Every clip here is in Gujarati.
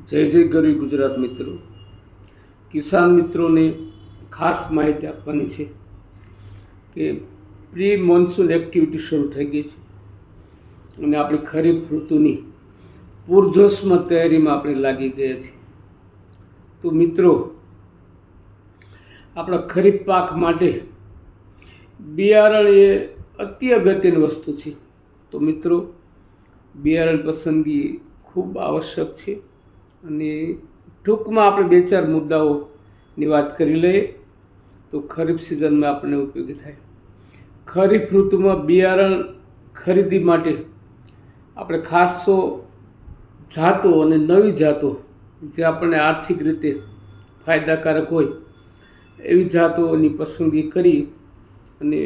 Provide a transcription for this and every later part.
જય જય ગરવી ગુજરાત મિત્રો, કિસાન મિત્રોને ખાસ માહિતી આપવાની છે કે પ્રી મોન્સૂન એક્ટિવિટી શરૂ થઈ ગઈ છે અને આપણી ખરીફ ઋતુની પૂરજોશમાં તૈયારીમાં આપણે લાગી ગયા છીએ. તો મિત્રો, આપણા ખરીફ પાક માટે બિયારણ એ અતિ અગત્યની વસ્તુ છે. તો મિત્રો, બિયારણ પસંદગી ખૂબ આવશ્યક છે અને ટૂંકમાં આપણે બે ચાર મુદ્દાઓની વાત કરી લઈએ તો ખરીફ સિઝનમાં આપણને ઉપયોગી થાય. ખરીફ ઋતુમાં બિયારણ ખરીદી માટે આપણે ખાસ તો જાતો અને નવી જાતો જે આપણને આર્થિક રીતે ફાયદાકારક હોય એવી જાતોની પસંદગી કરી અને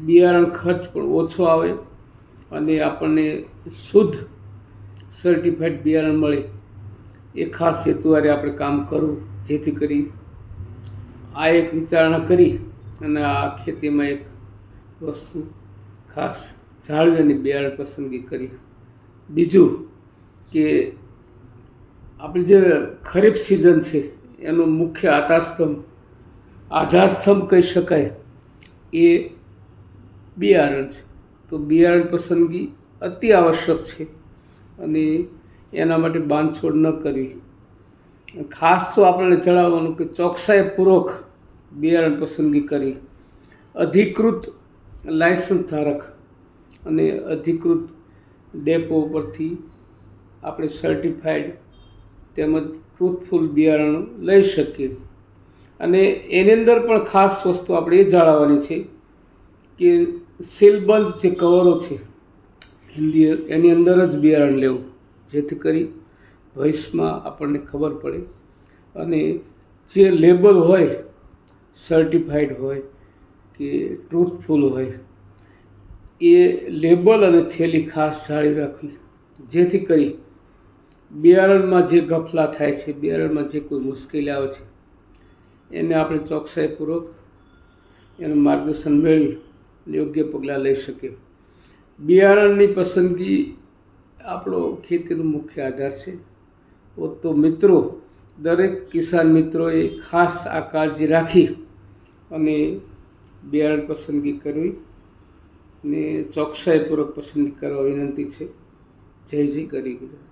બિયારણ ખર્ચ પણ ઓછો આવે અને આપણને શુદ્ધ સર્ટિફાઈડ બિયારણ મળે એ ખાસ હેતુવારે આપણે કામ કરવું, જેથી કરી આ એક વિચારણા કરી અને આ ખેતીમાં એક વસ્તુ ખાસ જાળવી અને બિયારણ પસંદગી કરી. બીજું કે આપણી જે ખરીફ સિઝન છે એનો મુખ્ય આધારસ્તંભ કહી શકાય એ બિયારણ છે. તો બિયારણ પસંદગી અતિ આવશ્યક છે અને એના માટે બાંધછોડ ન કરવી. ખાસ તો આપણને જણાવવાનું કે ચોકસાઈપૂર્વક બિયારણ પસંદગી કરી અધિકૃત લાયસન્સ ધારક અને અધિકૃત ડેપો પરથી આપણે સર્ટિફાઈડ તેમજ ટ્રુથફુલ બિયારણ લઈ શકીએ. અને એની અંદર પણ ખાસ વસ્તુ આપણે એ જાળવવાની છે કે સીલબંધ જે કવરો છે એની અંદર જ બિયારણ લેવું, જેથી કરી ભવિષ્યમાં આપણને ખબર પડે અને જે લેબલ હોય સર્ટિફાઈડ હોય કે ટ્રુથફુલ હોય એ લેબલ અને થેલી ખાસ જાળવી રાખવી, જેથી કરી બિયારણમાં જે ગફલા થાય છે, બિયારણમાં જે કોઈ મુશ્કેલી આવે છે એને આપણે ચોકસાઈપૂર્વક એનું માર્ગદર્શન મેળવી યોગ્ય પગલાં લઈ શકીએ. બિયારણની પસંદગી આપણો ખેતીનો મુખ્ય આધાર છે. તો મિત્રો, દરેક કિસાન મિત્રોએ ખાસ આ કાળજી રાખી અને બિયારણ પસંદગી કરવી અને ચોકસાઈપૂર્વક પસંદગી કરવા વિનંતી છે. જય જય ગરવી ગુજરાત.